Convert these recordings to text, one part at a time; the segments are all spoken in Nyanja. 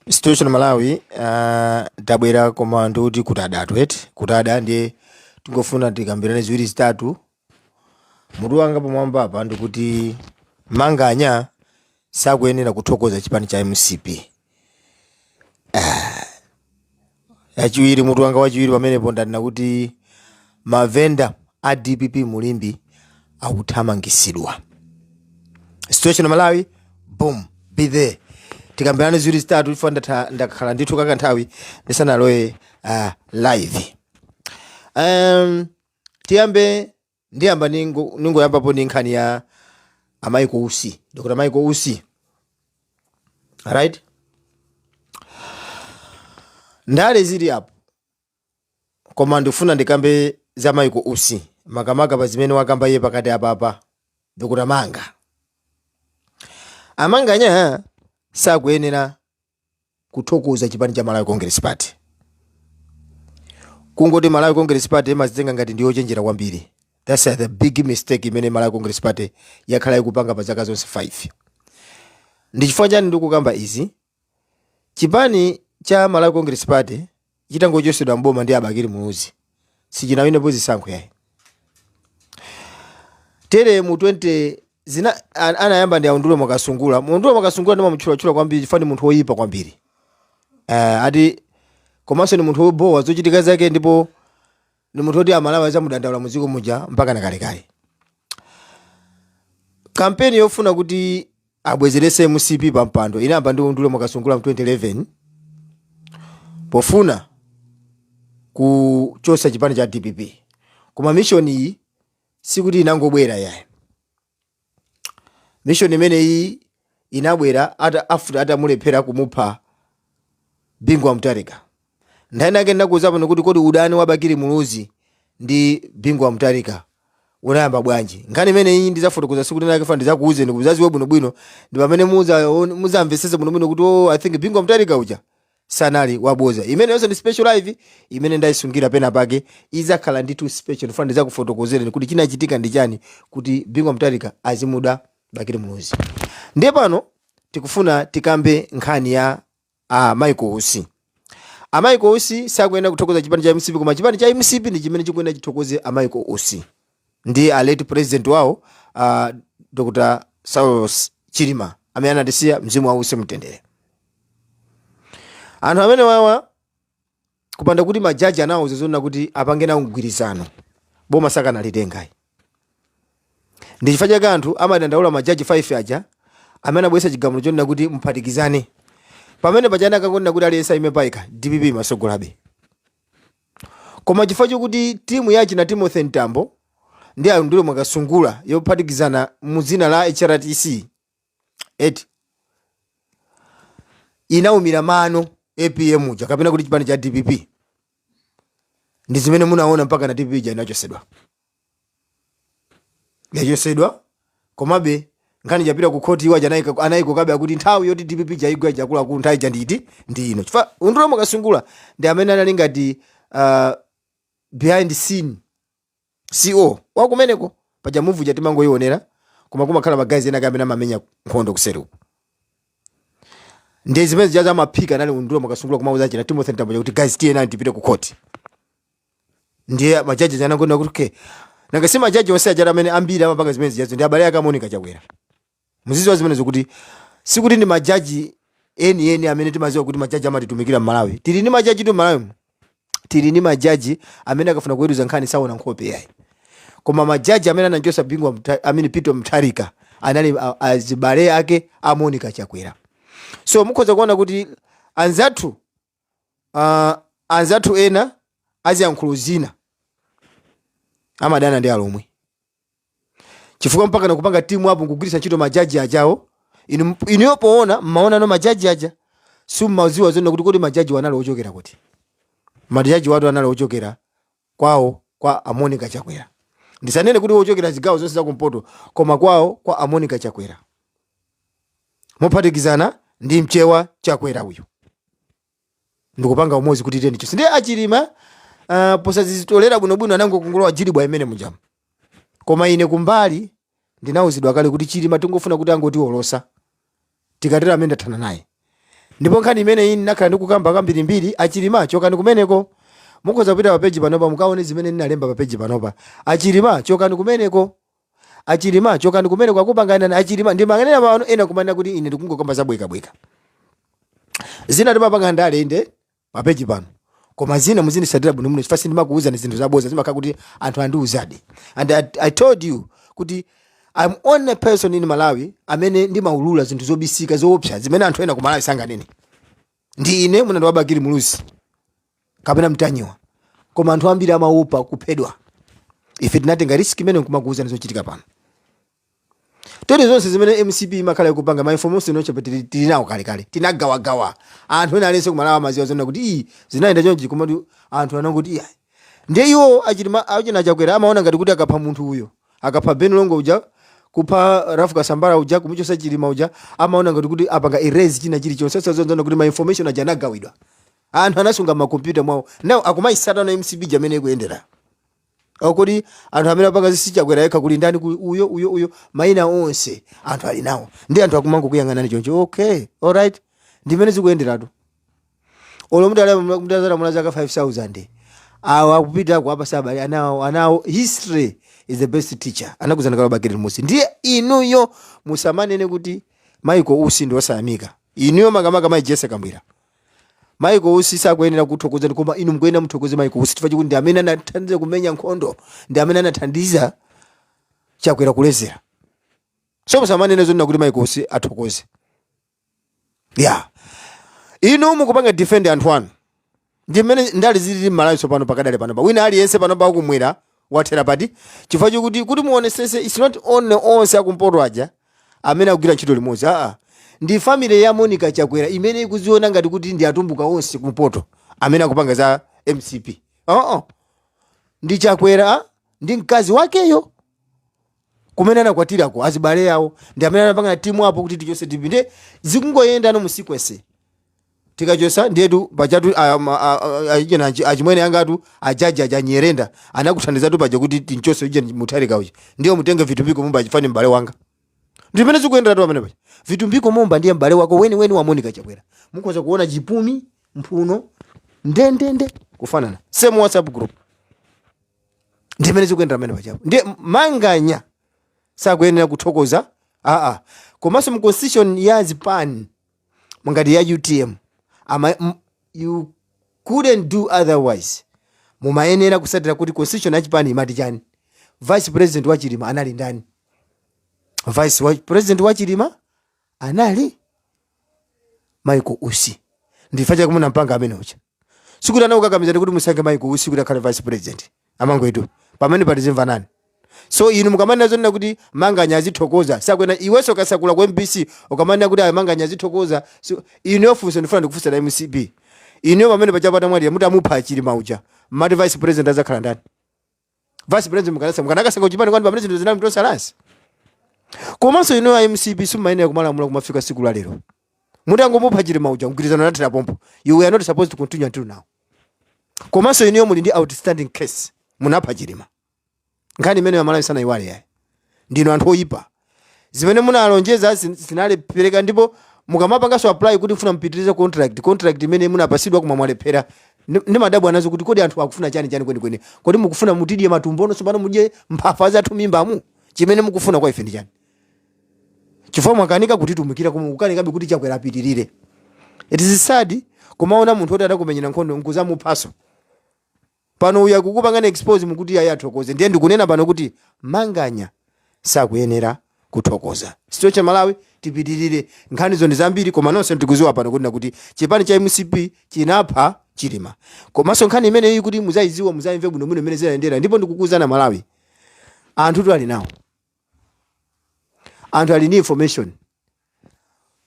Situation Malawi tabwera koma ndikuti kutada ndiye tingofuna tikambirane ziwiri zitatu. Mutu wanga pamwamba apa ndikuti manganya sakuyenera kuthokoza chipani cha MCP. Yachiwiri mutu wanga wachiwiri pamenepo ndanena kuti mavenda a DPP Mulimbi akuthamangisidwa. Situation Malawi boom be there. Tikambirane ziwiri zitatu ifa ndakhala ndithu kakanthawi ndisanalowe live. Ndiyamba ningoyambapo ndi nkhani ya Michael Usi, Dr. Michael Usi. Right? Ndale zili apo koma ndifuna ndikambe za Michael Usi makamaka pa zimene wakamba iye pakati apa Dr. Manga. Amanganya sakuyenera kuthokoza chipani cha Malawi Congress Party. Kungoti Malawi Congress Party imazitenga ngati ndiyo chenjera kwambiri. That's the big mistake imene Malawi Congress Party yakhala ikupanga pa zaka zonse 5. Ndichifukwa chani ndikukamba izi? Chipani cha Malawi Congress Party chitangochosedwa mboma ndi Abakiri Muluzi sichinawine pozi sankho yayi. Tere mu 20 zina anayamba ndi aundulo mwakasungula. Mundulo mwakasungula ndima mchula kwambiri fani munthu oyipa kwambiri. Ati komanso ni munthu obowa zochitika zake ndipo ni munthu oti Amalawi azamudandaula muziko muja mpaka nakalekale. Kampeni yofuna kuti abwezerese MCP pampando inayamba ndi undulo mwakasungula mu 2011 pofuna kuchosa chipani cha DPP. Koma mission iyi sikuti inangobwera yayi. Mission imene iyi inabwera atamulephera kumupha Bingwa Mutharika. Ndani yake ndakuza pano kuti kodi udani wa Abakiri Muluzi ndi Bingwa Mutharika unayamba bwanji. Nkhani imene iyi ndizafotokoza sikuti nake fa ndizakuuze ndikuzaziwe bwino ndi pamene muzamvesese bwino kuti I think Bingwa Mutharika uja sanali waboza. Imene yonse ndi special live imene ndaisungira pena pake izakhala nditu special fund ndizakufotokozera kuti chinachitika ndi chani kuti Bingwa Mutharika azimuda Abakiri Muluzi. Ndiye pano tikufuna tikambe nkhani ya Michael Usi. Michael Usi sakuyenera kuthokoza chipani cha MCP koma chipani cha MCP ndi chimene chikuyenera chithokoze Michael Usi. Ndi late president wao Dr. Saulos Chilima amene anatisiya mzimu wa Usi mtendere. Anthu amene wawa kupanda kuti majaji anawo zozona kuti apange nawo mgwirizano boma sakana litengai. Ndi chifukwa chake anthu amadandaula majaji 5 aja amene abwesa chigamulo chonena kuti mphatikizane. Pamene pachana akangona kuti aliyesa imepaika DPP masogolabe. Koma chifukwa chokuti timu yachi na Timothy Ntambo ndi aundulo mwakasungula yophatikizana mu dzina la HRTC inaumira mano APM uja kapena kuti chipani cha DPP. Ndi zimene munaona mpaka na DPP inachosedwa. Yachosedwa komabe ngani japita ku court iwa anayiko kabe akuti nthawi yoti DPP jaigwa jakula ku nthawi janditi ndi ino. Chifukwa undulo mwakasungula ndi amene anali ngati behind scene CO wakumeneko paja move jatimango ionera koma kumakhala magazi ena kamene amamenya nkhondo kuseru. Ndi zimene jaza amaphika nali undulo mwakasungula kumauza china Timothy Ntambo kuti guys TN tipite ku court. Ndiye majaji janangona kuti okay. Nanga sima majaji onse ajara amene ambiri amapanga zimene zijazo ndi abale akamonika chakwera. Muzizi wa zimene zokuti sikuti ndi majaji eni amene timaziwa kuti majaji amatitumikira mu Malawi. Tili ni majaji tu Malawi. Tili ni majaji amene akafuna kuweruza nkhani sawo na nkhope yayi. Koma majaji amene ananjosa Bingwa amene Peter Mutharika anali azibale ake amonika chakwera. So mukhoza kuona kuti anzathu ena aziyankhulo zina amadana ndi alomwe. Chifukwa mpaka nakupanga timu hapo kugwiritsa ntchito majaji ajawo inu poona mmaona no majaji aja summaziwa zona kuti kodi majaji wanalo ochokera kuti majaji watu wanalo ochokera kwawo kwa Amonica Chakwera. Ndisanene kuti ochokera zigawo zonse za kumpoto koma kwawo kwa Amonica Chakwera mophatikizana ndi Mchewa Chakwera uyu ndikupanga umozi kuti teni chonse ndi Achilima posazitolera bwinobwino anango kungolowa Jilibwa imene munjamu. Koma ine kumbali ndinauzidwa kale kuti Chilima tungofuna kuti angoti olosa tikatera amene ndathana naye ndipo nkhani imene iyi nakhala ndikukamba kambirimbiri achilima chokani kumeneko mukhoza kupita pa page panopa mukaone zimene ndinalemba pa page panopa achilima chokani kumeneko achilima chokani kumeneko akupangana na achilima ndimanganena pano ena kumanena kuti ine ndikungokamba zabwekabweka zina timapanga ndalende pa page pano koma zina muzindisatira bwino muno chifasi ndimakuuzani zinthu zaboza zimakhala kuti anthu andiuzadi and I told you kuti I'm only person in Malawi amene ndimaulula zinthu zobisika zoopsa zimene anthu ena ku Malawi sanganene ndi ine muna ndiwabakiri muluzi kapena mtanyiwa koma anthu ambiri amaopa kuphedwa ife tinatenga risk imene nkumakuuza nizochitika pano todi zonse zimene MCP imakhala ikupanga ma information noche tili nawo kale tinagawagawa anthu ena alense ku Malawi amaziwa zona kuti zinaenda chonchi koma anthu anangokuti ndiye iwo achina chakwera amaona ngati kuti akapha munthu uyo akapha Ben Longo uja kupha Rafu Kasambara uja kumuchosa Chilima uja amaona ngati kuti apanga erase china chili chonse sasa kuti ma information aja anagawidwa anthu anasunga ma computer mwawo now akumaisata na MCP jamene kuendera okudi anthu amene apanga zisichakwera yekha kuli ndani uyo maina onse anthu ali nawo ndi anthu akumango kuyang'anani choncho okay alright ndimene zikuyenderatu olo mudazala mulaza ka 5000 awa kupita ku apa sabali anawo history is the best teacher anakuzana kala bakiri musi ndiye inuyo musamanene kuti Michael Usi ndi osayamika inuyo makamaka mai Jesse Kambwira Michael Usi sakuyenera kuthokoza koma inu mkuyenera muthokoze Michael Usi tifachi kuti ndi amene anathandiza kumenya nkhondo ndi amene anathandiza chakwera kulezera so musamanene zonna kuti Michael Usi athokoze inu mukupanga defend anthu anu ndimene ndali zili Malawi so pano pakadale pano wina aliyense pano pa kumwera wathera pati chifachi kuti muonesese it's not only onse akumpoto aja amene akugwira ntchito limodzi ndi family ya Monica Chakwera imene ikuziona ngati kuti ndi atumbuka onse kumpoto amene akupanga za MCP ndi Chakwera ndi mkazi wakeyo kumene anakwatirako azibale yawo ndi amene anapanga timu apo kuti tichose tipinde zikungoyenda no mu sequence tikachosa ndiyetu pachatu achimwene angatu ajaji ajanyerenda anakuthandiza tu paja kuti tinchose uje mutarika uji ndiyo mutenge vitumbiko mumba achifani mbale wanga ndipene zikuendera tu amene paja vitumbiko mumba ndiye mbale wako weni wa Monica Chakwera mukhoza kuona chipumi mphuno ndendende kufanana same WhatsApp group ndipene zikuendera amene paja ndiye manganya sakuyenera kuthokoza komanso mu constitution ya Japan mungati ya UTM you couldn't do otherwise mumayenera kusatira kuti constitution ya Japan imati chani vice president wa Chilima anali ndani vice president wa Chilima anali Michael Usi ndifacha kumuna mpanga amene ucha sikuti anaukakamizani kuti musange Michael Usi kuti akhale vice president amango itu pamene patizimva nani so inu mukamanena zonna kuti manganya azithokoza sakwena iweso kasakula ku MBC ukamanena kuti manganya azithokoza so inu yofunso ndifuna ndikufunsa na MCP inu pamene pachapata mwali mutamupha Chilima uja mati vice president azakhala ndani vice president mukanakasanga uchipani kwani pamene zinthu zinali mtosalasi komanso inu ya MCP sumayenera kumalamula kumafika siku la lero mutangomupha Chilima uja mgwirizano nathira pompo you were not supposed to continue until now komanso inu muli ndi outstanding case munapha Chilima ngani mene ya Malawi sana iwale yae ndino anthu oyipa zimene munalonjeza sinalepereka ndipo mukamapanga so apply kuti mfuna mpitirize contract imene munapasidwa kuma mwalephera ndi madabu anazo kuti kodi anthu akufuna chani kweni kodi mukufuna mutidie matumbono so pano mudye mphafa za tumimbamu chimene mukufuna kwa ife ndi chani chifukwa mwakanika kuti tumikira kukanika kuti Chakwera apitirire it is sad kumaona munthu oti adakumenyera nkhondo nkuzamuphaso pano uya kukupangana expose mukuti yaya athokoze ndiye ndikunena pano kuti manganya sakuyenera kuthokoza sio cha Malawi tipitirire nkhani zo ndizambiri koma nonse ndikuziwa pano kuti chipani cha MCP chinapha Chilima komanso nkhani imene iyi kuti muzaiziwa muzaimve bwino imene zinaendera ndipo ndikukuzana Malawi anthu tu ali nawo anthu ali ni information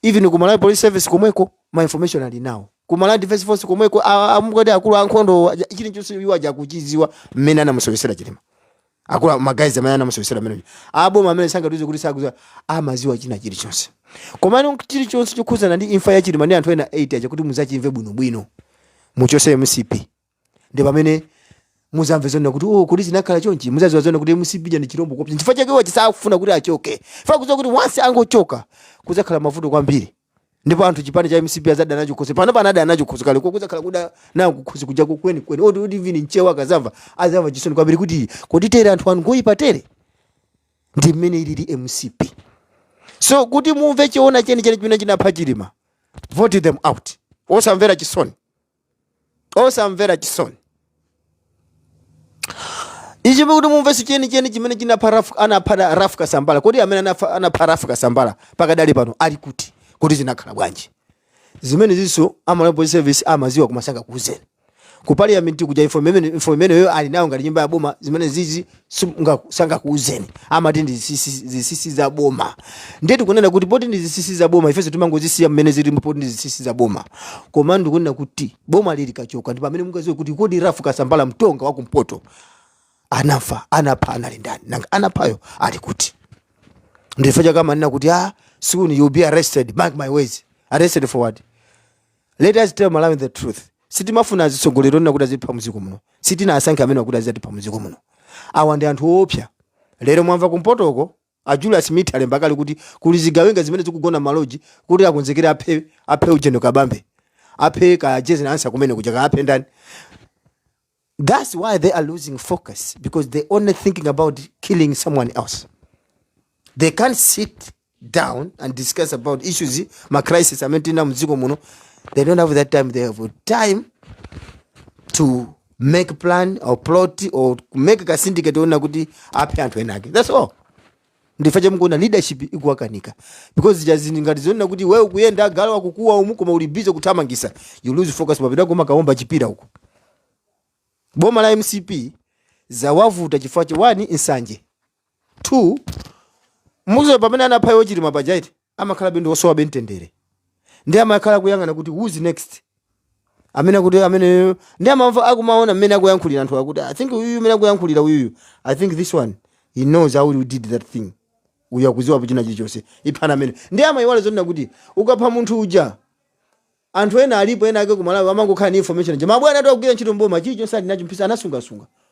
even ku Malawi Police Service komweko ma information ali nawo ku Malawi Defense Force komweko amukodi akulu ankhondo chili chonse iwa jakuchiziwa mmene anamusowesera Chilima akula magazi amene anamusowesera mmene abo amene sangatuze kuti sakuza amaziwa china chili chonse komano chili chonse chokhuzana ndi imfa ya Chilima ndi anthu ena 8 aja kuti muzachimve bwino muchose MCP ndi pamene muzamve zona kuti kuti zinakhala chonchi muzaziwa zona kuti MCP ndi chirombo kopya chifukwa chake wasakufuna kuti achoke fa kuza kuti once angochoka kuzakhala mavuto kwambiri ndipo anthu chipani cha MCP azadana nacho khosi pano panada nacho khosi kale kokuza kala kuda na kukhosi kuja kweni odi even nchewa kazamva azamva chisoni kwambiri kuti koditera anthu anu ngoyipatere ndi mmene ili MCP. So kuti mumve chiona cheni chimene chinapha Chilima, vote them out. Osamvera chisoni. Ichi kuti mumve cheni chimene chinapha anapha Rafu Kasambala. Kodi amene anapha Rafu Kasambala pakadali pano ali kuti zinakhala bwanji. Zimene ziso amalawi police service amaziwa kumasanga kuuzeni. Ku parliament kuja information yo ali nayo ngati nyumba ya boma zimene zizi sanga kuuzeni amati ndi zisisi za boma. Ndiye tikunena kuti poti ndi zisisi za boma ifeso timangozisiya mmene zili poti ndi zisisi za boma. Koma ndikunena kuti boma lili kachoka ndi pamene mungaziwe kuti kodi Rafu Kasambala mtonga wa kumpoto anapha anali ndani nanga anaphayo ali kuti. Ndifaja kama nina kuti soon you'll be arrested, mark my words. Arrested for what? Let us tell Malawi the truth. Sitimafuna azisogolero na kuti azipha muziko muno. Sitina asanke amene akuti azipha muziko muno. Awa ndi anthu opya. Lero mwamva kumpotoko a Julius Smith alembakali kuti kulizigawenga zimene zikugona maloji kuti akonzekera aphe ujendo kabambe. Aphe ka jezi na ansa kumene kuja aphe ndani. That's why they are losing focus, because they only thinking about killing someone else. They can't sit down and discuss about issues ma crisis amentina muziko muno. They don't have that time. They have time to make plan or plot or make a syndicate ona kuti aphe anthu enake. That's all. Ndifaje mukona leadership ikuwakanika, because jazini ngati zona kuti wewe kuyenda galo wakukuwa umu koma uli busy kuthamangisa, you lose focus papita koma kaomba chipira huko. Boma la MCP zawavuta chifukwa cha 1 insanje, 2 muzo pamene anaphayo Chilima pajaiti amakhala bendo osowa bentendere. Ndi amakhala kuyangana kuti who's next. Amene kuti amene ndi amamva akumaona mmene akuyankhulira anthu akuti I think uyu mmene akuyankhulira uyu, I think this one he knows how we did that thing. Uya kuziwa pachina chichose iphana amene ndi amayiwala zonna kuti ukapha munthu uja anthu ena alipo ena ake kumalawi amangokhala ni information nje mabwana atu akugwira ntchito mboma chicho sali nacho mpisa anasunga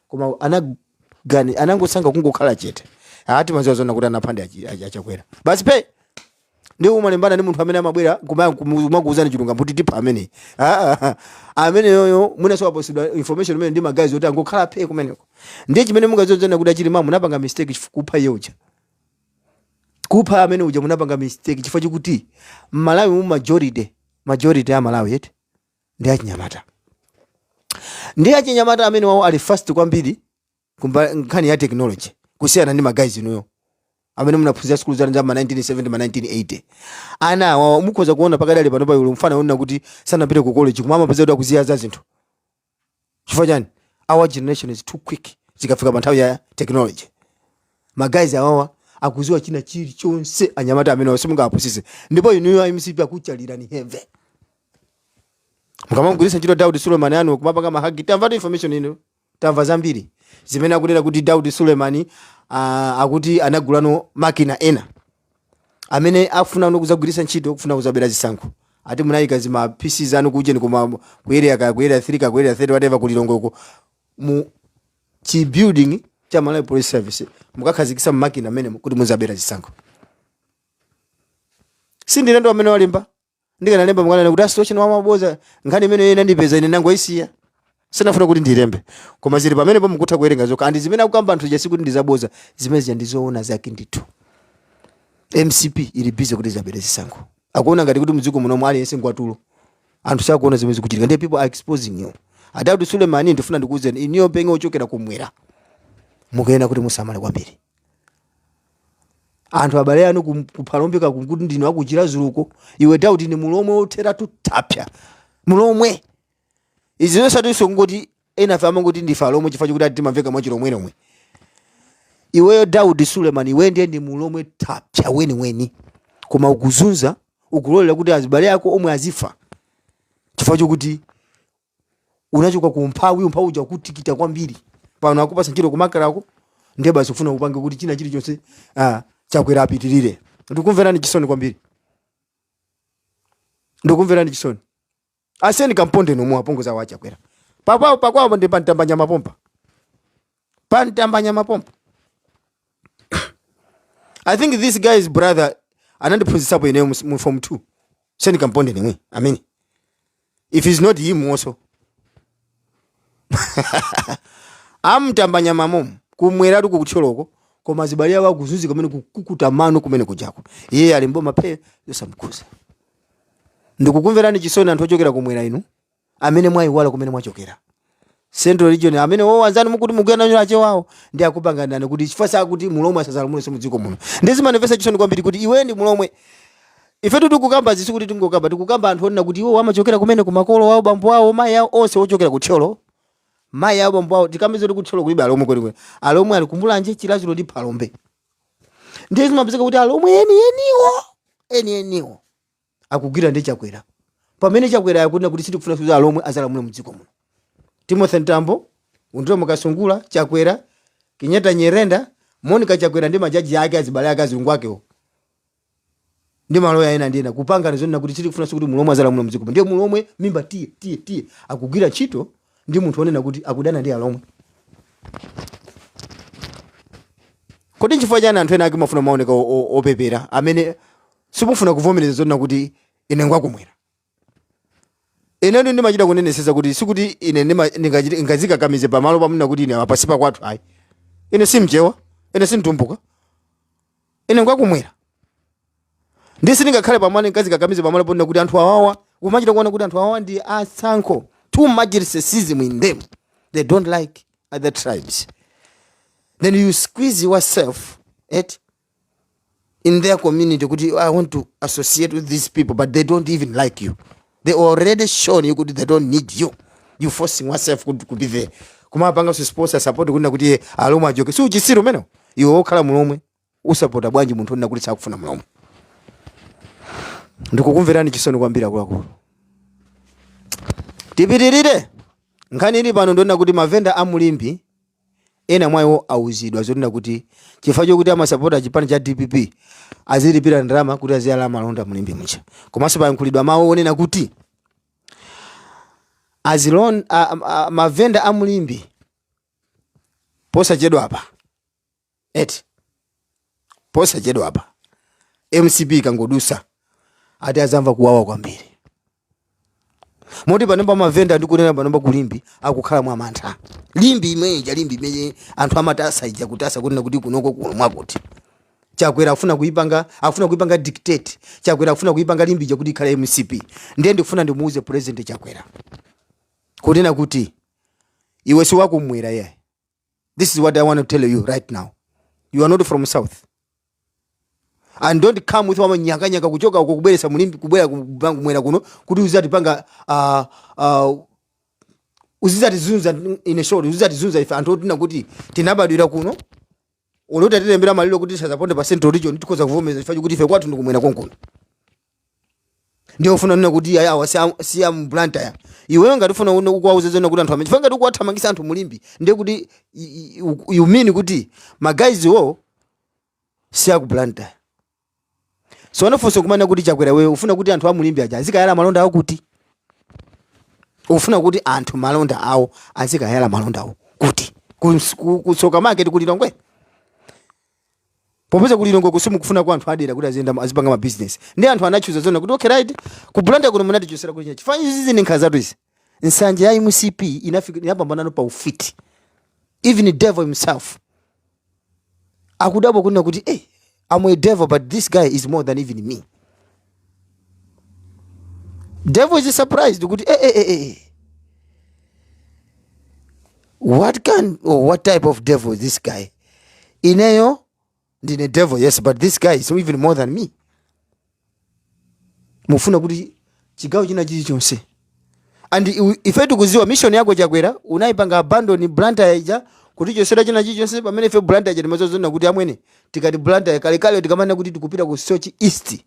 koma anangosanga kungokhala chete ati maziwa zonna kuti anaphande achakwera basi pe ndi umalembana ndi munthu amene amabwera kumakuuzani chilunga mputi tipha amene amene yoyo muna so possible information imene ndi magazi oti angokhala pe kumeneko ndi chimene mungazozana kuti Chilima munapanga mistake chifukupha yoja kupha amene uja munapanga mistake chifukwa chikuti Malawi mu majority ya Malawi yeti ndi achinyamata. Ndi achinyamata amene wao ali fast kwambiri nkhani ya technology kusiyana ndi magazi nuyo amene munaphunzira school za njama 1970 ma 1980. Ana wao mukhoza kuona pakadali pano pa mfana unaona kuti sanapite ku college koma amapeza kuti akuziya za zinthu. Chifukwa chani? Our generation is too quick zikafika pa nthawi ya technology. Magazi awawa akuziwa china chili chonse anyamata amene wasimunga apusise. Ndipo inu MCP akuchalira ni heve. Mukamangulisa ntchito Daudi Suleiman anu kumapanga mahagi tamva information ino tamva zambiri zimene akutera kuti Daudi Suleiman akuti anagulano makina ena amene afuna kuzagwirisa ntchito kufuna kuzabera zisankho ati munayika zima pieces anu kujeni kuma kuyerea 3 ka 30 whatever kulilongoko mu chi building cha Malawi Police Service mukakhazikisa makina amene kuti muzabera zisankho. Sindi ndo amene walimba ndika nalemba mukana kuti situation wa maboza ngani imene ina ndipeza ine nangoisiya sinafuna kuti ndilembe koma zili pamene po mukutha kuwerenga zoka andi zimene akukamba anthu jasi kuti ndizaboza zimene ndizoona zake ndithu. MCP ili busy kuti zabere zisankho akuona ngati kuti muziko muno mwali yense ngwatulo anthu sakuona zimene zikuchitika ndi people are exposing you. Daudi Suleiman ndifuna ndikuuzeni iniyo penge ochokera kumwera mukena kuti musamale kwambiri anthu abale anu kuphalombeka kuti ndino akuchira zuluko iwe Daudi ni mulomwe othera tutapya mulomwe izi nosatu ngoti ena fama ngoti ndifa lomwe chifukwa chikuti timamveka mwachiro mwenomwe iweyo Daudi Suleiman iwe ndiye ndi mulomwe tapya weni koma ukuzunza ukulolera kuti azibale yako omwe azifa chifukwa chokuti unachoka kumphawi uja kutikita kwambiri pano akupasa ntchito kumakalako ndiye basi ufuna upange kuti china chili chonse chakwera apitirire. Ndikumverani chisoni kwambiri. Ndikumverani chisoni. Aseni kamponde no muapongoza wacha kwera. Pakwa ndi pantambanya mapompa. Pantambanya mapompa. I think this guy's brother anandiphunzitsa po ine mu form 2. Seni kamponde nimwe. Amen. If it's not him also. Amtambanya mamomu kumwera tu kucholoko koma zibalia wa kuzuzi kumene kukuta mano kumene kujako. Yeye alimbo mape yosamkuza. Ndikukumverani chisoni anthu ochokera kumwera inu amene mwayiwala kumene mwachokera. Central region amene wanzani mukuti mugenda nyola chewawo ndi akupanga ndani kuti chifasa kuti mulomwe asazala muno semudziko muno. Ndezi manifesta chisoni kwambiri kuti iwe ndi mulomwe. Ife tukukamba zisi kuti tingokamba tikukamba anthu onena kuti iwo amachokera kumene kumakolo wawo bambo wawo mayi yawo onse ochokera kutcholo. Mayi yawo bambo wawo tikamizo tikutcholo kulibe alomwe kweli kweli. Alomwe alikumulanje chilaziro ndi palombe. Ndezi mapezeka kuti alomwe eniwo. Akugwira ndi Chakwera. Pamene Chakwera yakunena kuti sitikufuna kuza alomwe azala muno mudziko muno. Timothy Ntambo, Undiro Mukasungula, Chakwera, Kinyata Nyerenda, Monica Chakwera ndi majaji yake azibale yake azungu wakewo. Ndi maloya ena ndina kupanga nizona kuti sitikufuna kuti mulomwe azala muno mudziko. Ndiye mulomwe mimba tie akugwira chito ndi munthu onena kuti akudana ndi alomwe. Kodi chifukwa chani anthu ena akimafuna maoneka opepera amene sikufuna kuvomereza zona kuti ine ngwakumwera. Ine ndi machita kuneneseza kuti sikuti ine ngazika kamize pamalo pamuna kuti ine apasipa kwathu ayi. Ine simjewa, ine sintumbuka. Ine ngwakumwera. Ndisi ningakhale pamane ngazika kamize pamalo pamuna kuti anthu awawa, umachita kuona kuti anthu awawa ndi asankho. Too much racism in them. They don't like other tribes. Then you squeeze yourself in their community. I want to associate with these people, but they don't even like you. They already shown you they don't need you. You forcing yourself to be there. Kuma panga sponsor support kuna kuti aloma joke. So uchisiro meno. You okhala mulomwe. Usupporta bwanji munthu onena kuti sakufuna mulomwe. Ndikukumverani chisoni kwambira kwakulu. Tipitirire. Nkhani ili pano ndona kuti mavenda amulimbi ena mwayo auzidwa zonena kuti chifukwa chokuti amasupporta chipani cha DPP azilipira ndalama kuti aziyala malonda mulimbi mucha. Komanso payankhulidwa mawu onena kuti azilon mavenda amulimbi posachedwa apa. Posachedwa apa. MCP kangodusa ati azamva kuwawa kwambiri. Moti panomba mavenda ndikunena panomba kulimbi akukhala mwa mantha. Limbi imeje anthu amatasa ija kutasa kunena kuti kunoko mwakuti. Chakwera afuna kuipanga dictate. Chakwera afuna kuipanga limbi ja kuti ikhala MCP. Ndiye ndifuna ndimuuze president Chakwera. Kunena kuti iwe si wako mwera yeye. This is what I want to tell you right now. You are not from South. And don't come with wama nyanga kuchoka ukubelesa mulimbi kubwera kumwera kuno kuti uzati panga uzati zunza in a short uzati zunza ife anthu otina kuti tinabadwira kuno olota tilembera malilo kuti sazaponde pa Central Region tikoza kuvomeza chifukwa kuti ife kwathu ndikumwera konkono. Ndio ufuna nuna kuti awa si am Blantyre. Iwe ngati ufuna ukuwauza zona kuti anthu amene chifukwa ngati ukuwathamangisa anthu mulimbi ndiye kuti you mean kuti magayizi wo si aku Blantyre. So anafunsa kumana kuti Chakwera wewe ufuna kuti anthu amulimbi aja azikayala malonda awo kuti ufuna kuti anthu malonda awo azikayala malonda awo kuti kusoka market kuti Lilongwe popeza kuti Lilongwe kusimu kufuna kwa anthu adera kuti azenda azipanga ma business ndi anthu anachuza zona kuti okay right ku Blantyre kuno munati chosera kuti chifanya izi ni nkhaza izi nsanje ya MCP inapambana no pa ufiti even the devil himself akudabo kunena kuti I'm a devil, but this guy is more than even me. Devil is surprised. What type of devil is this guy? Ineyo, the devil, yes, but this guy is even more than me. Mufuna kuti chigawo china chichonse. And if I kuziwa mission yako Chakwera, unaipanga abandon Blantyre ija kuti chosera china chichonse pamene ife Blantyre ndimazozona kuti amwene tikati Blantyre kale tikamana kuti tikupita ku Sochi East,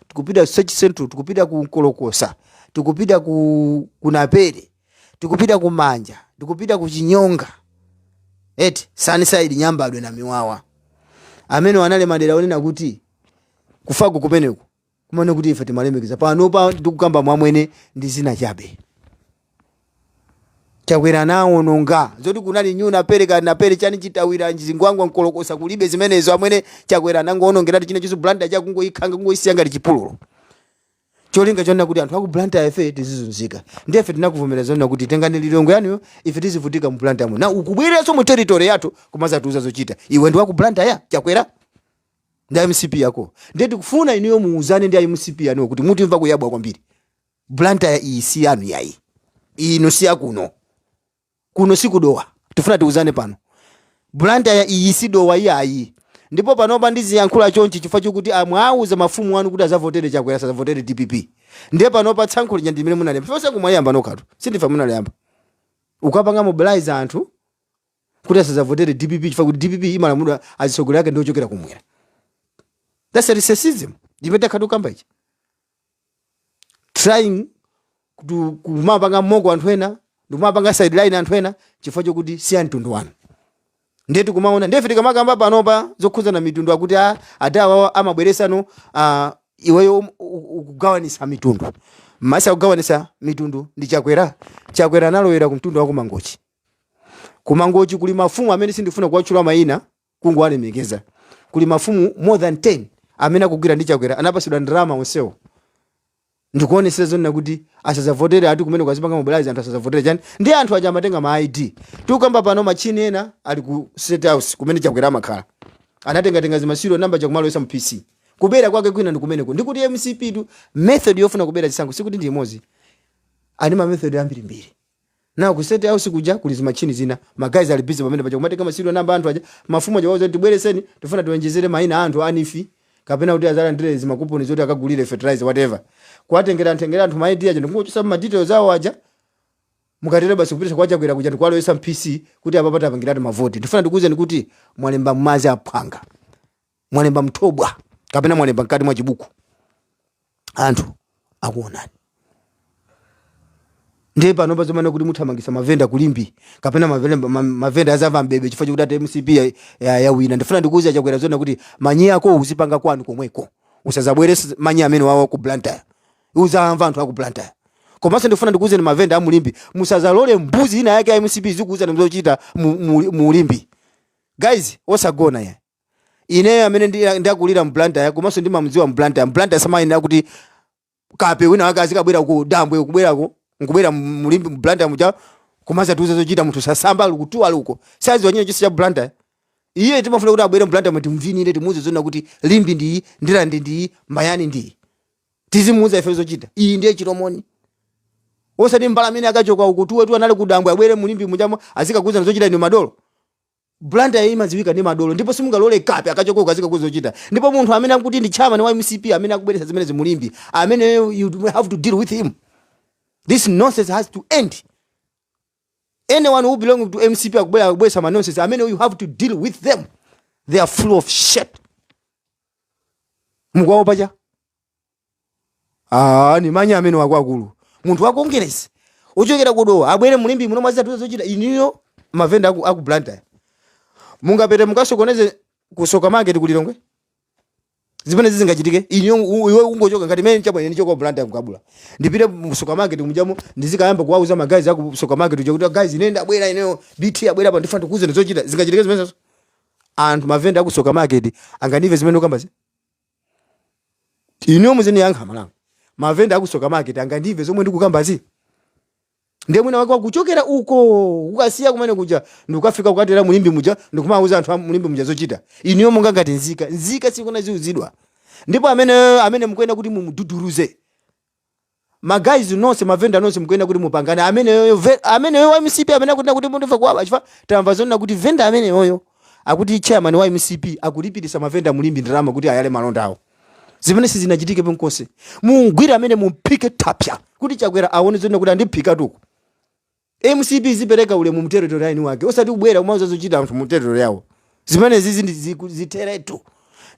tikupita Sochi Central, tikupita ku Nkolokosa, tikupita ku Napere, tikupita ku Manja, tikupita ku Chinyonga. Sunnyside Nyambadwe na Miwawa. Amene wanale madera onena kuti kufaku kumeneko kumane kuti ife timalemekeza pano pa ndikukamba mwamwene ndi zina chabe. Chakwera nawo nonga zoti kunali nyuna pereka na pere chani chitawira njizingwangwa Nkolokosa kulibe zimenezo amwene Chakwera nango onongera china chisu Blantyre chakungo ikhanga kungo isiyanga chipululo. cholinga chona kuti anthu aku Blantyre ife tizizunzika. Ndiye tinakuvomereza zona kuti tengani lilongwe yanu ife tizivutika mu Blantyre mu. Na ukubwereranso mu territory yathu kumaza tuza zochita. Iwe ndi waku Blantyre Chakwera. Ndi MCP yako. Ndiye tikufuna iniyo muuzane ndi MCP yanu kuti mutimva kuyabwa kwambiri. Blantyre iyi si yanu yayi. Ino si yakuno. Kuno sikudowa. Tifuna tiuzane pano. Blantyre iyi si dowa yayi. Ndipo panopa ndiziyankhula chonchi chifukwa chokuti amwauza mafumu anu kuti azavotere Chakwera sazavotere DPP. Ndiye panopa tsankho lija ndimene munalemba. Fose kumwayamba nokhatu. Sindifa munalemba. Ukapanga mobilize anthu kuti asazavotere DPP chifukwa kuti DPP imalamulo azisogolera yake ndio chokera kumwera. That's a racism. Ndimeta khatu kamba ichi. Trying to kumapanga moko anthu ena, ndimapanga sideline anthu ena chifukwa chokuti si antundu wanu. Ndiye tikumaona ndiye fitika makamba panopa zokhuza na mitundu akuti adawa amabweresano iweyo ukugawanisa mitundu. Masa kugawanisa mitundu ndi Chakwera nalowera ku mtundu wako Mangochi. Ku Mangochi kuli mafumu amene sindifuna kuwatchula mayina kungowalemekeza. Kuli mafumu more than 10 amene akugwira ndi Chakwera anapasidwa ndalama onsewo. Ndikuonesera zona kuti asazavotere ati kumene kwazipanga mobilize anthu asazavotere chani ndi anthu aja amatenga ma ID tukamba pano machini ena ali ku State House kumene Chakwera amakhala anatenga zimasiro namba chakumalo yesa mu PC kubera kwake kwina ndi kumeneko ndikuti MCP tu method yofuna kubera chisankho sikuti ndi imodzi ani ma method ambiri mbiri na ku State House kuja kuli zimachini zina magays ali busy pamene paja kumatenga masiro namba anthu aja mafumo aja wazo tibwereseni tifuna tuwenjezere maina anthu anifi kapena kuti azala ndire zimakuponi zoti akagulire fertilizer whatever kwatengera anthu maidi aja ndingochusa ma details awo aja mukatero basi kupita kwa Chakwera kuja ndikwalo yesa MPC kuti apapata apangiratu mavoti ndifuna ndikuuzeni kuti mwalemba mmazi aphanga mwalemba mtobwa kapena mwalemba mkati mwa chibuku anthu akuonani ndiye pano pazomana kuti muthamangisa mavenda kulimbi kapena mavenda azava mbebe chifukwa chokuti ati MCP ya wina ndifuna ndikuuza Chakwera zona kuti manyi yako uzipanga kwanu komweko usazabweresa manyi amene wawo ku Blantyre uzamva anthu aku Blantyre komanso ndifuna ndikuuze ni mavenda amulimbi musazalole mbuzi ina yake ya MCP zikuuza ndimzochita mulimbi guys osagona ya ine amene ndakulira mu Blantyre komanso ndimamziwa mu Blantyre samaina kuti kape wina wake azikabwera ku dambwe kubwerako ngubwera mulimbi mu Blantyre muja komanso tuuza zochita munthu sasamba lukutua luko size wanyine chisi cha Blantyre iye timafuna kuti abwere mu Blantyre muti mvinire timuze zona kuti limbi ndi ndilande ndi mayani ndi tizimuza ife zochita iyi ndiye chiromoni osati mbala amene akachoka ukutuwe tu anali kudambwe abwere mulimbi mujamo azikakuza zochita ni madolo Blantyre imaziwika ndi madolo ndipo simungalole kape akachoka ukazikakuza zochita ndipo munthu amene akuti ndi chairman wa MCP amene akubweretsa zimene zimulimbi amene you have to deal with him. This nonsense has to end. Anyone who belongs to MCP akubwesa ma nonsense amene you have to deal with them. They are full of shit. Mukwawo pacha ni manya amene wakwakulu munthu wakongeresa ochokera kudowa abwere mulimbi muno mwazi atuzo zochita iniyo mavenda aku Blantyre mungapete mukasokoneze ku supermarket kulilongwe zimene zingachitike iniyo iwe ungochoka ngati mene chabwene ni choko Blantyre kukabula ndipite mu supermarket mujamo ndizikayamba kuwauza magazi aku supermarket uchokuti guys ine ndabwera ineyo BT abwera pa ndifuna kukuze zochita zingachitike zimene anthu mavenda aku supermarket anganive zimene ukambazi iniyo muzini yankha malanga mavenda aku supermarket angandive zomwe ndikukambazi ndiye mwina wake kuchokera uko ukasiya kumene kuja ndikafika kukatera mulimbi muja ndikumauza anthu mulimbi muja zochita iniyo monga ngati nzika sikona ziuzidwa ndipo amene mukuyenda kuti mumududuruze magazi nonse mavenda nonse mukuyenda kuti mupangane amene wa MCP amene akutenda kuti mundifa kwa chifukwa tamva zonna kuti venda amene yoyo akuti chairman wa MCP akulipirisa mavenda mulimbi ndalama kuti ayale malonda awo zimene sizinachitike penkose mungwira amene mumpike tapya kuti Chakwera aone zonna kuti andiphika tuku MCP zipereka ule mu territory line wake osati kubwera kumauza zochita anthu mu territory yawo zimene zizi ziteretu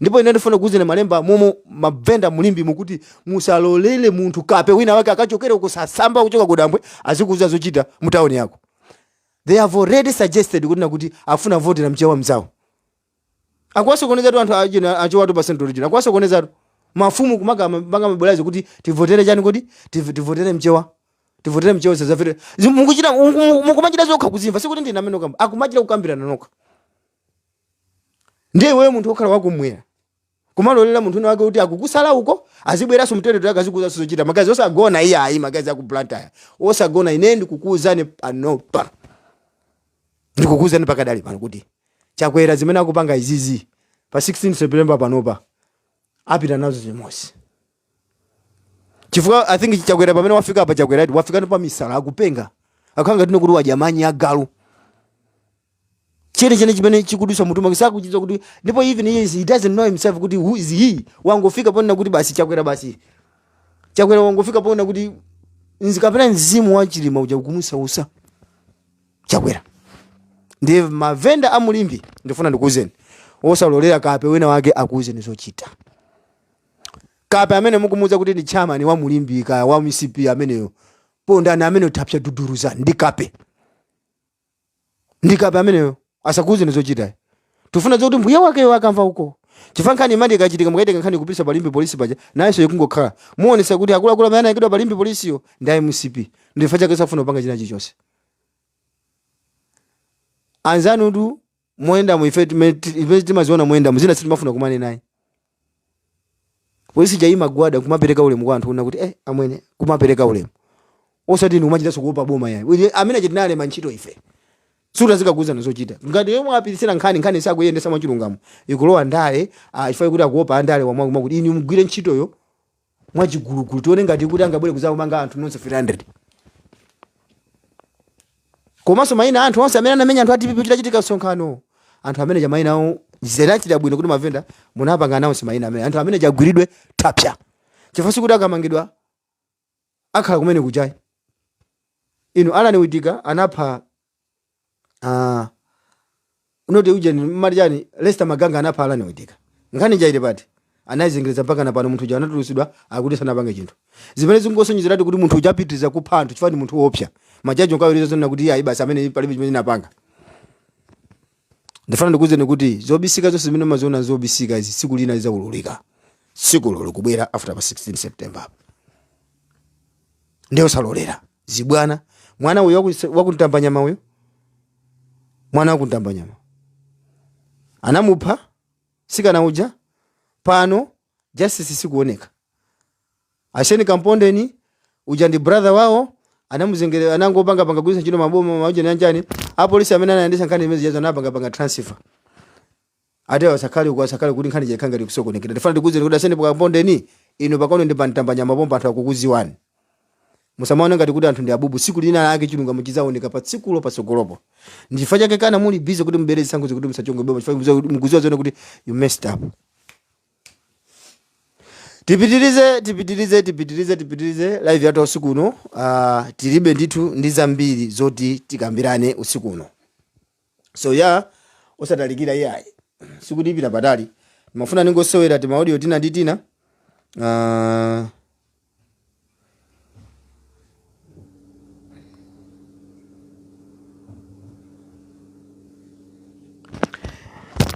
ndipo ine ndifuna kuzina malemba momo mavenda mulimbi mukuti musalolele munthu kape wina wake akachokera kusasamba kuchoka kudambwe azikuza zochita mu town yako. They have already suggested kuti afuna vote na mchewa mzao akwasokoneza tu anthu ajina achowa tu percent original akwasokoneza tu mafumu kumaka banga mabulazi kuti tivotere chani kuti tivotere mchewa sazafire mukuchita mukumachita zokha kuzimva sikuti ndina amene akumachita kukambirana nokha ndiye wewe munthu okhala wakumwera kumalolera munthu wina wake kuti akukusala uko azibweranso mteteto yake azikuza sizochita magazi osagona iye ayi magazi akuplantaya osagona ine ndikukuuzani panopa ndikukuuzani pakadali pano kuti Chakwera zimene akupanga izizi pa 16 September panopa apita nazo zimosi chifukwa I think Chakwera pamene wafika apa Chakwera wafika pa misala akupenga akanga tino kuti wajamanyi agalu chene chimene chikudusa mutu mwake sakuchiza kuti ndipo even he doesn't know himself kuti who is he wangofika pona kuti basi Chakwera wangofika pona kuti nzikapena mzimu wa chilima uja kumusausa Chakwera ndi mavenda amulimbi ndifuna ndikuuzeni osalolera Kape wina wake akuuzeni zochita Kape amene mukumuza kuti ndi chairman wa mulimbi ka wa MCP ameneyo pondani amene utapsha duduruza ndi Kape ameneyo asakuze nizochita tufuna zokuti mbuya wake wakamva huko chifankani mandi kachitika mukaite nkhani kupisa palimbi polisi paja nayenso yekungokhala muonesa kuti akula mayana yakidwa palimbi polisi yo ndi MCP ndifa chake safuna upanga china chichonse anzanu tu muenda mu ifeti maziona muenda muzina siti mafuna kumane naye polisi jaima gwada kumapereka ulemu kwa anthu una kuti amwene kumapereka ulemu osati ndi kumachita sokuopa boma yayi amene achitinale manchito ife sura zikakuza nazochita ngati yomwe apitisira nkhani sakuyendesa mwachilungamo ikulowa ndale ifai kuti akuopa andale wamwe kuti ini mugwire ntchito yo mwachigulugulu tione ngati kuti angabwere kuzawo manga anthu nonse 300 komanso maina anthu onse amene anamenya anthu atipipi chitika sonkhano anthu amene jamaina awo zerachita bwino kuti mavenda munapanga nawo simaina amene anthu amene jagwiridwe tapya chifanso kuti akamangidwa akhala kumene kujayi inu Alan Witika anapha unote uje ni marijani Lester Maganga anapha Alan Witika nkhani jaide pati anayizengereza mpaka napano munthu uja anatulusidwa akuti sanapanga chinthu zimene zingosonyezeratu kuti munthu uja apitiriza kupha anthu chifani munthu wopsa majaji nkawiriza zonna kuti ayi basi amene palibe chimene napanga ndifana ndikuuzeni kuti zobisika zonse zimene maziona zobisika izi siku lina lizaululika siku lolo kubwera after pa 16 September ndio salolera zibwana mwana uyo wakutamba nyama uyo mwana wakutamba nyama anamupha sikana uja pano justice sikuoneka Asheni Kampondeni uja ndi brother wao anamuzengere anangopanga gwisa chino mabomu mauje nanjani apolisi amene anaendesha nkhani imezi yazo anapanga transfer ate wasakali kuti nkhani jekanga likusokonekera ndifana ndikuuzeni kuti Asheni Kampondeni ino pakono ndi pantambanya mabomba anthu akukuziwani musamaona ngati kuti anthu ndi abubu siku lina lake chilungamo chizaoneka pa tsikulo pasogolopo ndifa chake kana muli busy kuti mberezi sanguzi kuti musachonge boma chifa mukuziwa zone kuti you messed up tipitirize live yathu usiku uno tilibe ndithu ndi zambiri zoti tikambirane usiku uno so osatalikira iyayi sikuti ipita patali mafuna ningosewera ti audio tina ndi tina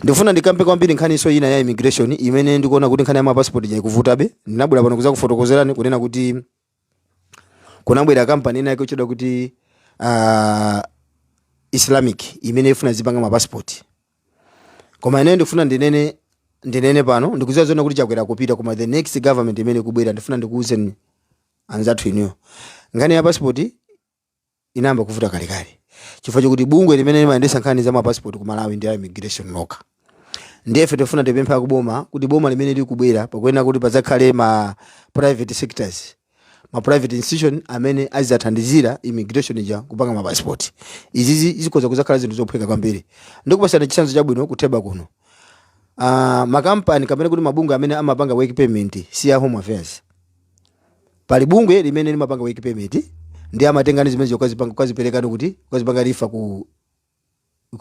ndifuna ndikampe kwambiri nkhani iso ina ya immigration imene ndikuona kuti nkhani ya passport je kuvutabe ndinabwera pano kuza kufotokozerani kunena kuti kunabwera company ina ikuchedwa kuti Islamic imene ifuna zipanga passport koma ine ndifuna ndinene pano ndikuziwa zona kuti chakwera kupita koma the next government imene kubwera ndifuna ndikuuzeni anzathu iniyo nkhani ya passport inamba kuvuta kale chifukwa chokuti bungwe limene limayendesa nkhani za passport ku Malawi ndi immigration loka ndiye tofuna tipempha kuboma kuti boma limene likubwera pakuena kuti pazakhale ma private sectors ma private institution amene azathandizira immigration ja kupanga ma passport izizi zikoza kuzakhala zinthu zophweka kwambiri ndikupasana chitsanzo chabwino kutheba kuno makampani kapena kuti mabungwe amene amapanga work permit si ya home affairs pali bungwe limene limapanga work permit ndi amatengani zimene zokaziperekana kuti kwazipanga rifa ku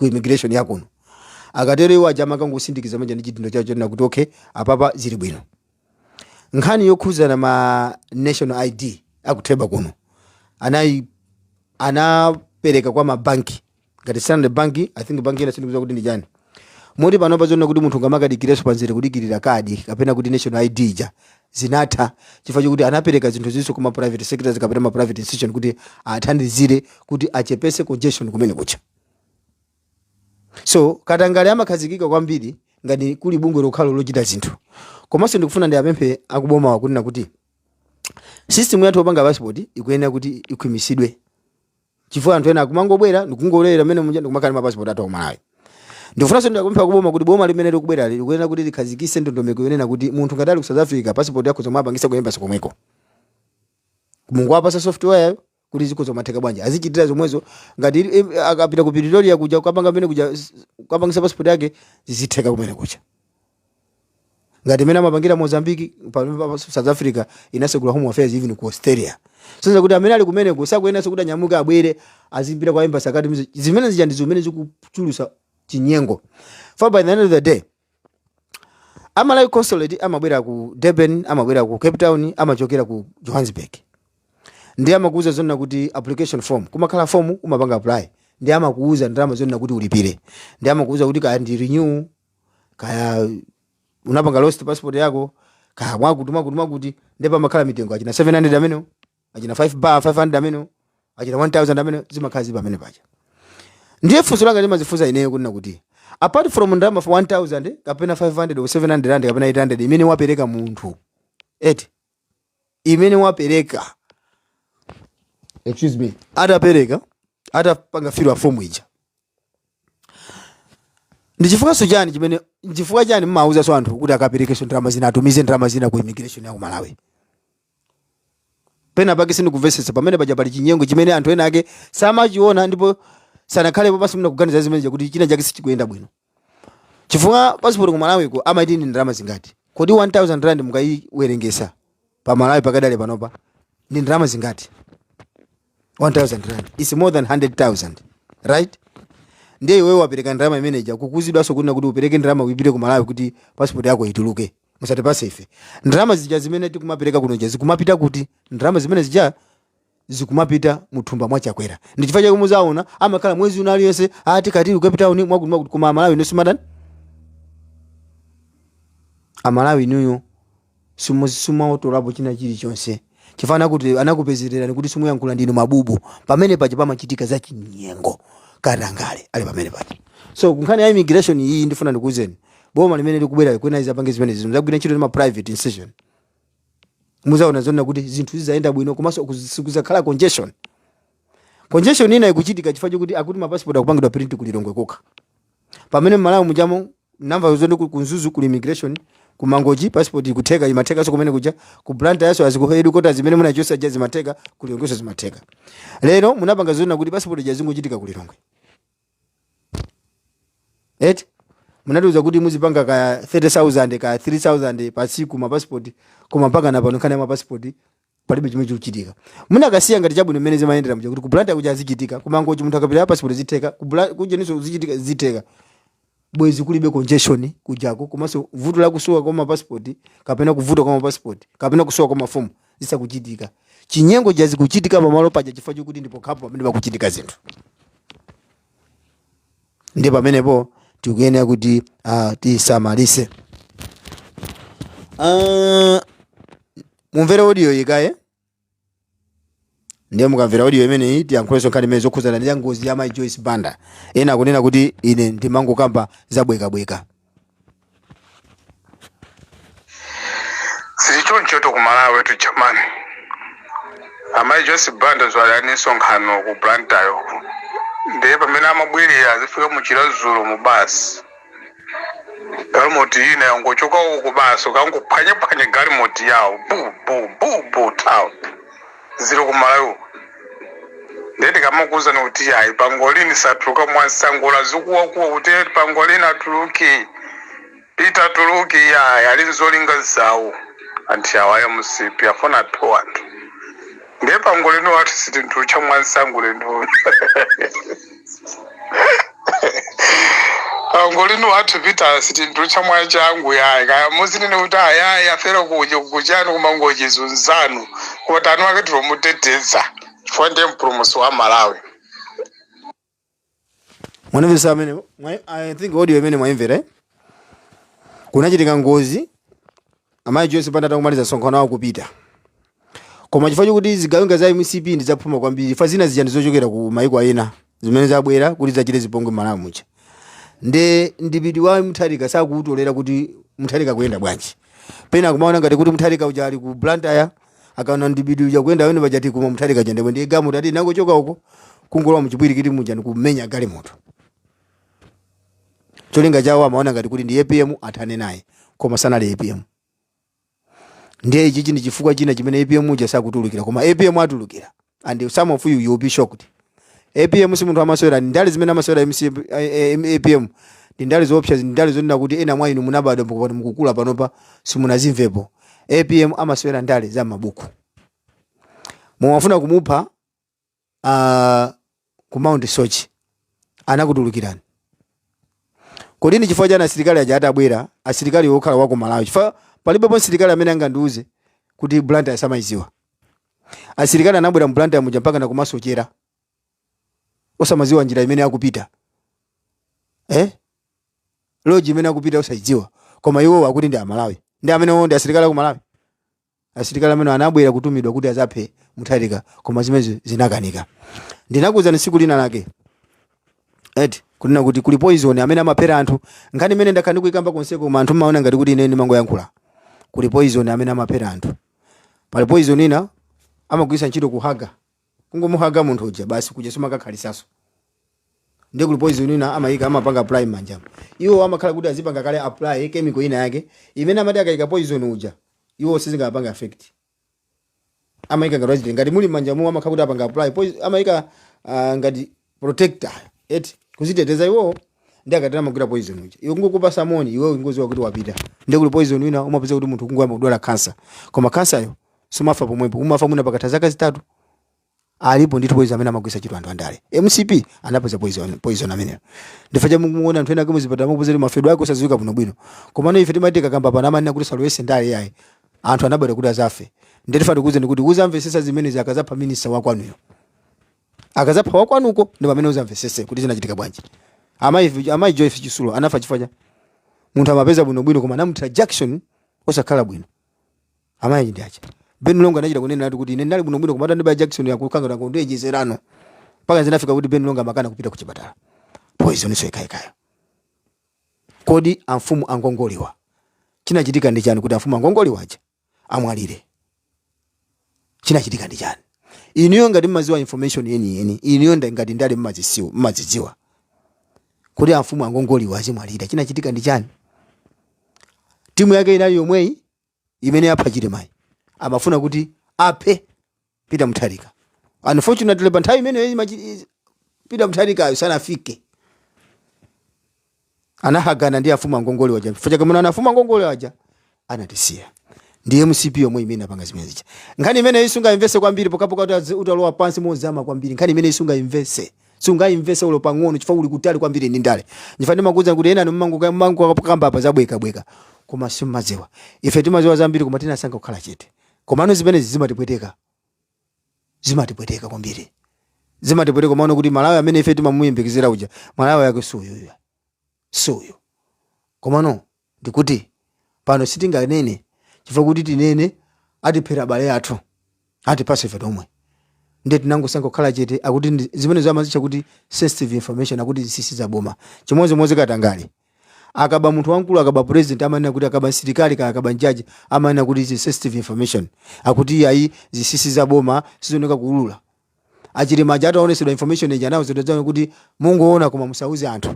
immigration yakuno akatero iwo ajama kangosindikiza manja ndi chitindo chacho na kuti okay apapa zili bwino nkhani yokhuzana ma national ID akutheba kuno anapereka kwa mabanki ngati Standard Bank I think banki ina sindikuza kuti ndi chani moti pano pazona kuti munthu ngamakadikireso panzire kudikirira kadi kapena kuti national ID ja zinatha chifukwa chokuti anapereka zinthu ziso kuma private sectors kapena ma private institution kuti athandizire kuti achepese congestion kumene kucha so katangale amakhazikika kwambiri ngati kuli bungwe lokhalo lochita zinthu. Komanso ndikufuna ndi apemphe akuboma wakunena kuti system yathu opanga passport ikuyenera kuti ikhwimisidwe. Chifukwa anthu ena akumangobwera ndikungolera amene munja ndikumakhala ma passport athu Malawi. Ndifunanso ndikupempha kuboma kuti boma limene likubwera likuyenera kuti likhazikitse ndondomeko yonena kuti munthu ngati ali ku South Africa passport yako zomwe apangisa ku embassy komweko. Mungu apasa software kuti zikozo matheka bwanji azichitira zomwezo ngati akapita ku Pretoria kuja kupanga amene kuja kupangisa passport yake zizitheka kumene kucha. Ngati mena mapangira Mozambique pa South Africa inasegula home affairs even ku Australia. Sasa kuti amene ali kumene kusakuyenanso kuti anyamuka abwere azimbira kwa embassy akati zimene zija ndi zimene zikuchulusa chinyengo. For by the end of the day Malawi consulate amabwera ku Durban, amabwera ku Cape Town, amachokera ku Johannesburg. Ndi amakuuza zonna kuti application form kumakhala form umapanga apply. Ndi amakuuza ndalama zonna kuti ulipire. Ndi amakuuza kuti kaya ndi renew kaya unapanga lost passport yako kaya mwakutuma kuti ndipo amakhala mitengo achina 700 ameno achina 500 ameno achina 1000 ameno zimakhala zipa amene pacha. Ndiye funso langa limazifunza ineyo kunena kuti apart from ndalama for 1000 kapena 500 or 700 rand kapena 800 imene wapereka munthu imene wapereka excuse me atapereka atapanga filo form ija ndi chifukwa chani chimene chifukwa chani mmauza so anthu kuti akaperekeso ndalama zina atumize ndalama zina ku immigration ya ku Malawi. Pena pake sindikuvesesa pamene paja pali chinyengo chimene anthu ena ake samachiona ndipo sanakhalepo pasi muna kuganiza zimene kuti china chake sichikuyenda bwino. Chifukwa passport ku Malawi ko amaiti ndi ndalama zingati? Kodi 1000 rand mukayiwerengesa pa Malawi pakadale panopa ndi ndalama zingati? 1000 rand is more than 100,000, right? Ndiye wewe wapereka ndalama imene ija kukuzidwaso kunena kuti upereke ndalama uipite ku Malawi kuti passport yako ituluke. Musati pase ife. Ndalama zija zimene tikumapereka kuno je zikumapita kuti ndalama zimene zija zikumapita muthumba mwa chakwera. Ndi chifukwa chake muzaona amakhala mwezi unali yense ati kati ku Cape Town mwakuti kuma Malawi no simadani. Malawi niyo suma otolapo china chili chonse. Chifana kuti anakupezerera kuti simu yankula ndino mabubu pamene paja pamachitika za chinyengo kadangale ali pamene paja. So kunkhani ya immigration iyi ndifuna ndikuuzeni boma limene likubwera kwena izapange zimene zimuzagwira ntchito ma private institution muzaona zonna kuti zinthu zizaenda bwino komanso kuzakhala congestion ina ikuchitika chifukwa kuti akuti ma passport akupangidwa print kulilongwe kokha pamene Malawi mujamo namba zondo kunzuzu ku immigration kumangoji passport ikutheka imatheka so kumene kuja ku brand yaso azikuhedu kota zimene muna chosa jazi matheka kulilongwe zimatheka. Lero munapanga zonna kuti passport jazingochitika kulilongwe munatuza kuti muzipanga ka 30,000 ka 3,000 pa siku ma passport koma mpaka na pano kana ma passport palibe chimwe chikuchitika. Munakasiya ngati chabwino mmene zimayendera mja kuti ku brand yakuja zichitika kumangoji munthu akapita passport zitheka kujeniso zichitika zitheka bwezi kulibe congestion kujako komanso vuto la kusowa kwa ma passport kapena kuvuta kwa ma passport kapena kusowa kwa mafomu zisakuchitika. Chinyengo jazi kuchitika pamalo paja chifukwa kuti ndipo khapo pamene pakuchitika zinthu. Ndi pamenepo tikuyenera kuti tisamalise. Mumvera audio yikaye ndiye mukamvera audio imene iyi tiyankhulenso nkhani imene zokhuzana ndi ngozi ya Mai Joyce Banda ena kunena kuti ine ndimangokamba zabwekabweka. Silichoncho to ku Malawi wetu jamani. Mai Joyce Banda zwalaniso nkhano ku Blantyre ndiye pamene amabwirira azifika mu Chilazulu mu basi galimoti ine yangochoka uku basi kangophwanyaphwanya galimoti yawo bu town ziro ku Malawi ndeti kamakuza kuti hayi pangolini satuluka mwansangula zikuwa kuti pangolini atuluki itatuluki ya alinzolinga zawo anti awaya musipi afuna to anthu ndiye pangolini wati siti ntulucha mwansangule ndo ngolino watu vita siti ntulucha mwachangu yayi kaya muzini kuti ayayi afera kuchano kumangoji zunzanu kuti anu akati romutetedza fonde mpulumusi wa Malawi. Mwanamvesa amene I think audio imene mwaimvera kunachitika ngozi Mai Joyce Banda atakumaliza sonkhano wawo kupita koma chifukwa kuti zigawinga za MCP ndizaphuma kwambiri fa zina zija ndizochokera ku maiko ena zimene zabwera kuti zachite zipongwe Malawi mucha nde ndibidi wa Mutharika sakutolera kuti Mutharika kuyenda bwanji pena kumaona ngati kuti Mutharika uja ali ku Blantyre akaona ndibidi uja kuyenda wene bajati kuma Mutharika jende ndi gamu tati nango choka uko kungola muchipwirikiti muja nikumenya galimoto cholinga chawo amaona ngati kuti ndi APM athane naye koma sanali APM. Ndiye ichi ndi chifukwa china chimene APM uja sakutulukira koma APM atulukira and some of you will be shocked. APM si munthu amaswera ndali zimene amaswera APM ndi ndali zoopsa ndali zonena kuti ena mwa inu munabadwa mpaka mukukula panopa simunazimvepo. APM amaswera ndali za mabuku. Mwafuna kumupha ku Mount Sochi anakutulukirani. Kodi ni chifukwa chana asilikali aja atabwera asilikali okhala wako Malawi chifukwa palibe pon asilikali amene angandiuze kuti Blantyre samaiziwa. Asilikali anabwera mu Blantyre muja mpaka na kumasochera osamaziwa njira imene akupita loji imene akupita osaiziwa koma iwo akuti ndi Amalawi ndi amene ndi asilikali ku Malawi. Asilikali amene anabwera kutumidwa kuti azaphe Mutharika koma zimene zinakanika. Ndinakuza siku lina lake kunena kuti kuli poison amene amapera anthu ngani imene ndakani kuikamba konseko koma anthu maona ngati kuti ine mango yankhula. Kuli poison amene amapera anthu. Pali poison ina amagwisa ntchito kuhaga kungomuhaga munthu uja basi kuja soma kakhalisaso. Ndi kuli poison ina amayika amapanga apply manja iwo amakhala kuti azipanga kale apply chemical ina yake imene amati akayika poison uja iwo sizingapanga effect. Amayika ngati muli manja mu amakhala kuti apanga apply poison amayika ngati protector kuziteteza iwo ndi akatana magwira poison uja iwo ngokupa samoni iwe ngoziwa kuti wapita. Ndi kuli poison ina umapeza kuti munthu kungoyamba kudwala cancer koma cancer yo sumafa pomwepo umafa muna pakati zaka zitatu. Alipo ndithu poison amene amagwisa chito anthu andale. MCP anapeza poison amene ndifaja mukuona anthu ena kama zipata mukupeza mafedo yako saziwika buno bwino koma no ife timatika kamba pana amene kuti salwese ndale yayi anthu anabwera kuti azafe. Nditifa tikuze ndikuti uzamvesesa zimene zakazapha minister wakwanuyo akazapha wakwanuko ndi pamene uzamvesese kuti zinachitika bwanji. Amayi Joyce Chisulo anafa chifaja munthu amapeza buno bwino koma namutra Jackson osakhala bwino. Amayi ndi acha Ben Longa anachita kunena nati kuti ine ndali buno bwino koma ndaba Jackson yakukanga na kunde jizerano paka zinafika kuti Ben Longa makana kupita ku chipatala. Poison so ikaikaya. Kodi amfumu angongoliwa chinachitika ndi chani kuti amfumu angongoliwa aja amwalire chinachitika ndi chani? Iniyo ngati mmaziwa information yeni iniyo ngati ndali mmazidziwa kodi amfumu angongoliwa achimwalira chinachitika ndi chani? Timu yake inali yomweyi imene yapha Chilemayi amafuna kuti aphe Peter Mutharika. Unfortunately pa nthawi imene Peter Mutharika sanafike anahagana ndi afumu angongoli waja fuja kama na afumu angongoli waja anatisia. Ndiye MCP yomwe imene apanga zimene zicha nkhani imene isunga investe kwambiri pokapoka utalowa pansi mozama kwambiri nkhani imene isunga investe ulo pang'ono chifukwa uli kutali kwambiri ndi ndale ndifane makuza kuti ena mmangu akapakamba apa zabweka koma simazewa ife timazewa zambiri koma tinasanga kukhala chete koma ano zimene zimatipweteka kwambiri zimatipweteka koma kuti Malawi amene ife timamuyembekezera uja Malawi yake suyo koma no ndikuti pano sitinganene chifukwa kuti tinene atiphera bale athu atipase ife tomwe ndi tinangosanga kukhala chete akuti zimene zamazicha kuti sensitive information akuti zisisi zaboma chimodzimodzi katangali akaba munthu wankulu akaba president amanena kuti akaba silikali akaba njaji amanena kuti is sensitive information akuti ayi zisisi zaboma sizoneka kuulula Chilemayi ataonesedwa information ija nawo zotadzana kuti mungoona koma musauze anthu.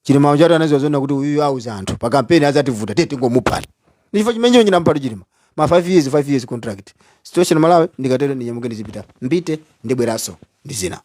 Chilemayi anazozona kuti uyu auze anthu pa campaign azativuta tete ngomuphani ndifa chimenyo nyina mpalo Chilema ma 5 years contract situation Malawi ndikatero ndi nyamuke ndizipita mbite ndibweraso ndi zina.